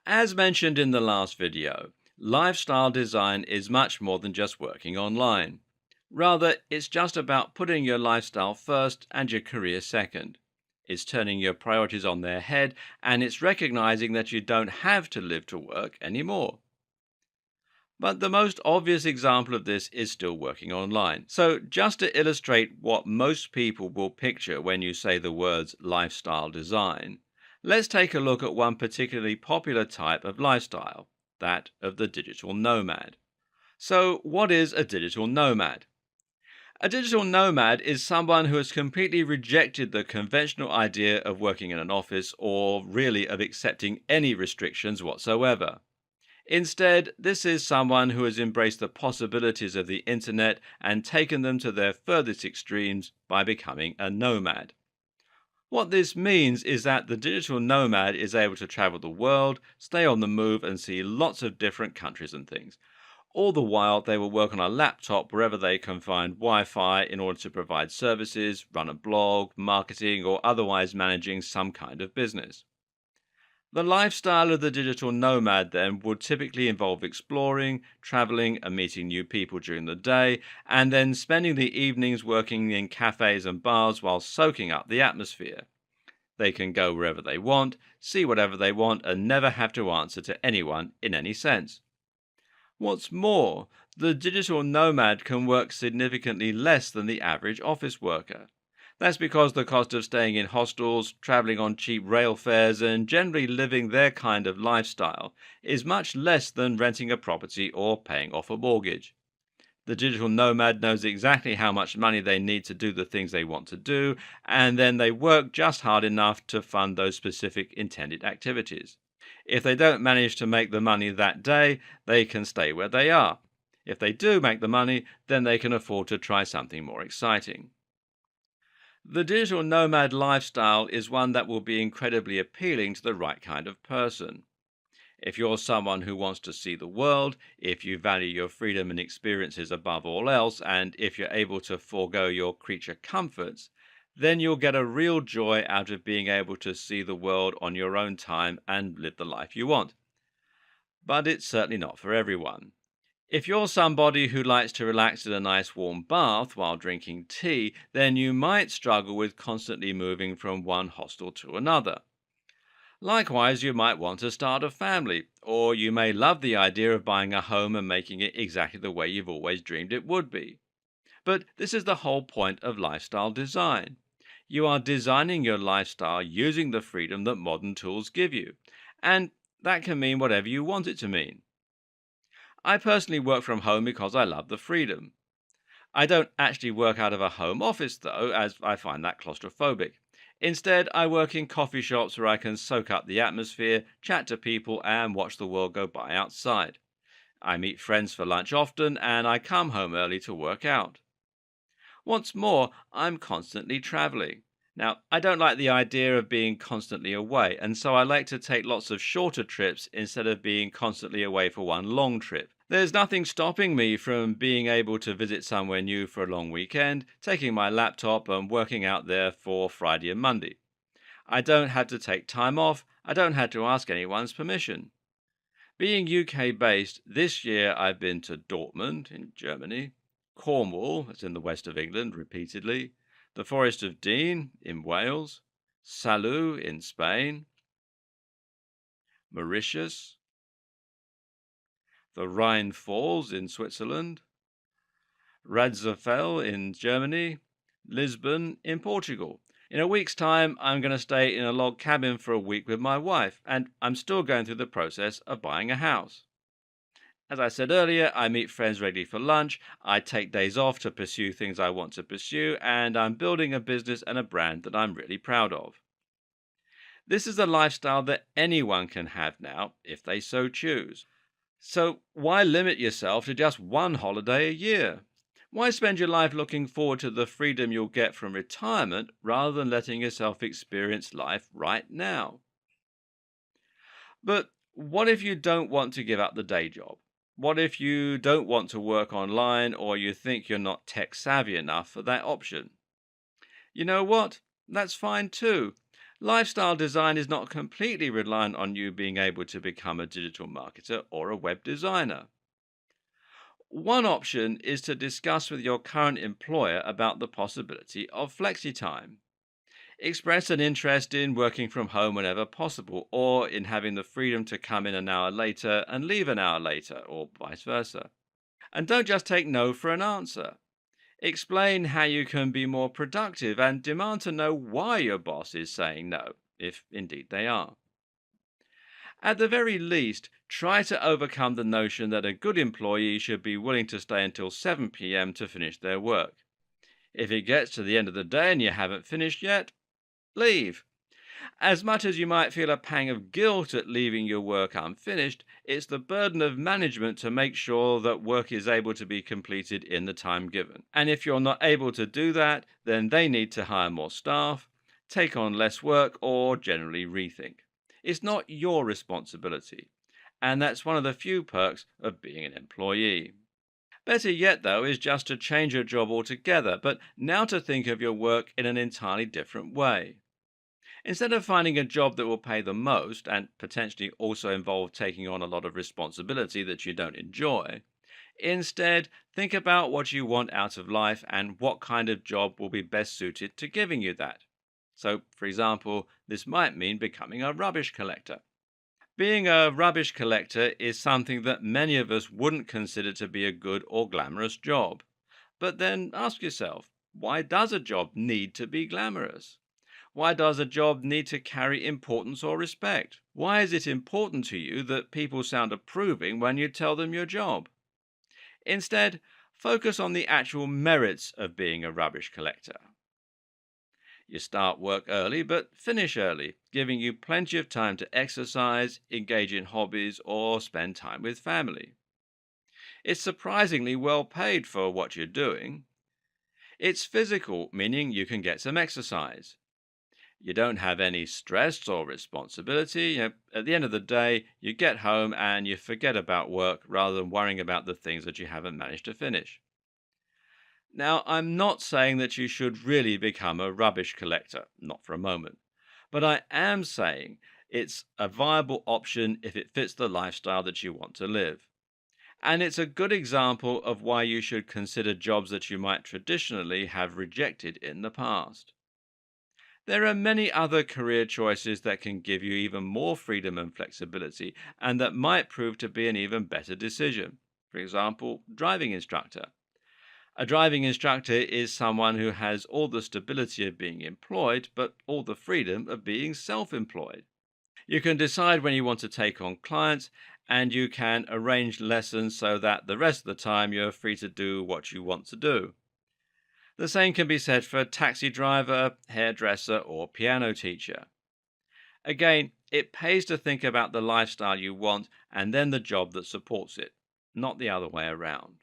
As mentioned in the last video, lifestyle design is much more than just working online. Rather, it's just about putting your lifestyle first and your career second. It's turning your priorities on their head, and it's recognizing that you don't have to live to work anymore. But the most obvious example of this is still working online. So, just to illustrate what most people will picture when you say the words lifestyle design, let's take a look at one particularly popular type of lifestyle, that of the digital nomad. So, what is a digital nomad? A digital nomad is someone who has completely rejected the conventional idea of working in an office or really of accepting any restrictions whatsoever. Instead, this is someone who has embraced the possibilities of the internet and taken them to their furthest extremes by becoming a nomad. What this means is that the digital nomad is able to travel the world, stay on the move, and see lots of different countries and things. All the while, they will work on a laptop wherever they can find Wi Fi in order to provide services, run a blog, marketing, or otherwise managing some kind of business. The lifestyle of the digital nomad then would typically involve exploring, traveling, and meeting new people during the day, and then spending the evenings working in cafes and bars while soaking up the atmosphere. They can go wherever they want, see whatever they want, and never have to answer to anyone in any sense. What's more, the digital nomad can work significantly less than the average office worker. That's because the cost of staying in hostels, traveling on cheap rail fares, and generally living their kind of lifestyle is much less than renting a property or paying off a mortgage. The digital nomad knows exactly how much money they need to do the things they want to do, and then they work just hard enough to fund those specific intended activities. If they don't manage to make the money that day, they can stay where they are. If they do make the money, then they can afford to try something more exciting. The digital nomad lifestyle is one that will be incredibly appealing to the right kind of person. If you're someone who wants to see the world, if you value your freedom and experiences above all else, and if you're able to forego your creature comforts, then you'll get a real joy out of being able to see the world on your own time and live the life you want. But it's certainly not for everyone. If you're somebody who likes to relax in a nice warm bath while drinking tea, then you might struggle with constantly moving from one hostel to another. Likewise, you might want to start a family, or you may love the idea of buying a home and making it exactly the way you've always dreamed it would be. But this is the whole point of lifestyle design. You are designing your lifestyle using the freedom that modern tools give you, and that can mean whatever you want it to mean. I personally work from home because I love the freedom. I don't actually work out of a home office, though, as I find that claustrophobic. Instead, I work in coffee shops where I can soak up the atmosphere, chat to people, and watch the world go by outside. I meet friends for lunch often, and I come home early to work out. What's more, I'm constantly traveling. Now, I don't like the idea of being constantly away, and so I like to take lots of shorter trips instead of being constantly away for one long trip. There's nothing stopping me from being able to visit somewhere new for a long weekend, taking my laptop and working out there for Friday and Monday. I don't have to take time off, I don't have to ask anyone's permission. Being UK based, this year I've been to Dortmund in Germany, Cornwall, that's in the west of England, repeatedly, the Forest of Dean in Wales, Salou in Spain, Mauritius, the Rhine Falls in Switzerland, Radzafel in Germany, Lisbon in Portugal. In a week's time, I'm going to stay in a log cabin for a week with my wife, and I'm still going through the process of buying a house. As I said earlier, I meet friends regularly for lunch, I take days off to pursue things I want to pursue, and I'm building a business and a brand that I'm really proud of. This is a lifestyle that anyone can have now, if they so choose. So why limit yourself to just one holiday a year? Why spend your life looking forward to the freedom you'll get from retirement rather than letting yourself experience life right now? But what if you don't want to give up the day job? What if you don't want to work online or you think you're not tech savvy enough for that option? You know what? That's fine too. Lifestyle design is not completely reliant on you being able to become a digital marketer or a web designer. One option is to discuss with your current employer about the possibility of flexi time. Express an interest in working from home whenever possible, or in having the freedom to come in an hour later and leave an hour later, or vice versa. And don't just take no for an answer. Explain how you can be more productive and demand to know why your boss is saying no, if indeed they are. At the very least, try to overcome the notion that a good employee should be willing to stay until 7 p.m. to finish their work. If it gets to the end of the day and you haven't finished yet, leave. As much as you might feel a pang of guilt at leaving your work unfinished, it's the burden of management to make sure that work is able to be completed in the time given. And if you're not able to do that, then they need to hire more staff, take on less work, or generally rethink. It's not your responsibility. And that's one of the few perks of being an employee. Better yet, though, is just to change your job altogether, but now to think of your work in an entirely different way. Instead of finding a job that will pay the most and potentially also involve taking on a lot of responsibility that you don't enjoy, instead think about what you want out of life and what kind of job will be best suited to giving you that. So, for example, this might mean becoming a rubbish collector. Being a rubbish collector is something that many of us wouldn't consider to be a good or glamorous job. But then ask yourself, why does a job need to be glamorous? Why does a job need to carry importance or respect? Why is it important to you that people sound approving when you tell them your job? Instead, focus on the actual merits of being a rubbish collector. You start work early but finish early, giving you plenty of time to exercise, engage in hobbies, or spend time with family. It's surprisingly well paid for what you're doing. It's physical, meaning you can get some exercise. You don't have any stress or responsibility. At the end of the day, you get home and you forget about work rather than worrying about the things that you haven't managed to finish. Now, I'm not saying that you should really become a rubbish collector, not for a moment. But I am saying it's a viable option if it fits the lifestyle that you want to live. And it's a good example of why you should consider jobs that you might traditionally have rejected in the past. There are many other career choices that can give you even more freedom and flexibility, and that might prove to be an even better decision. For example, driving instructor. A driving instructor is someone who has all the stability of being employed, but all the freedom of being self employed. You can decide when you want to take on clients, and you can arrange lessons so that the rest of the time you're free to do what you want to do. The same can be said for a taxi driver, hairdresser, or piano teacher. Again, it pays to think about the lifestyle you want and then the job that supports it, not the other way around.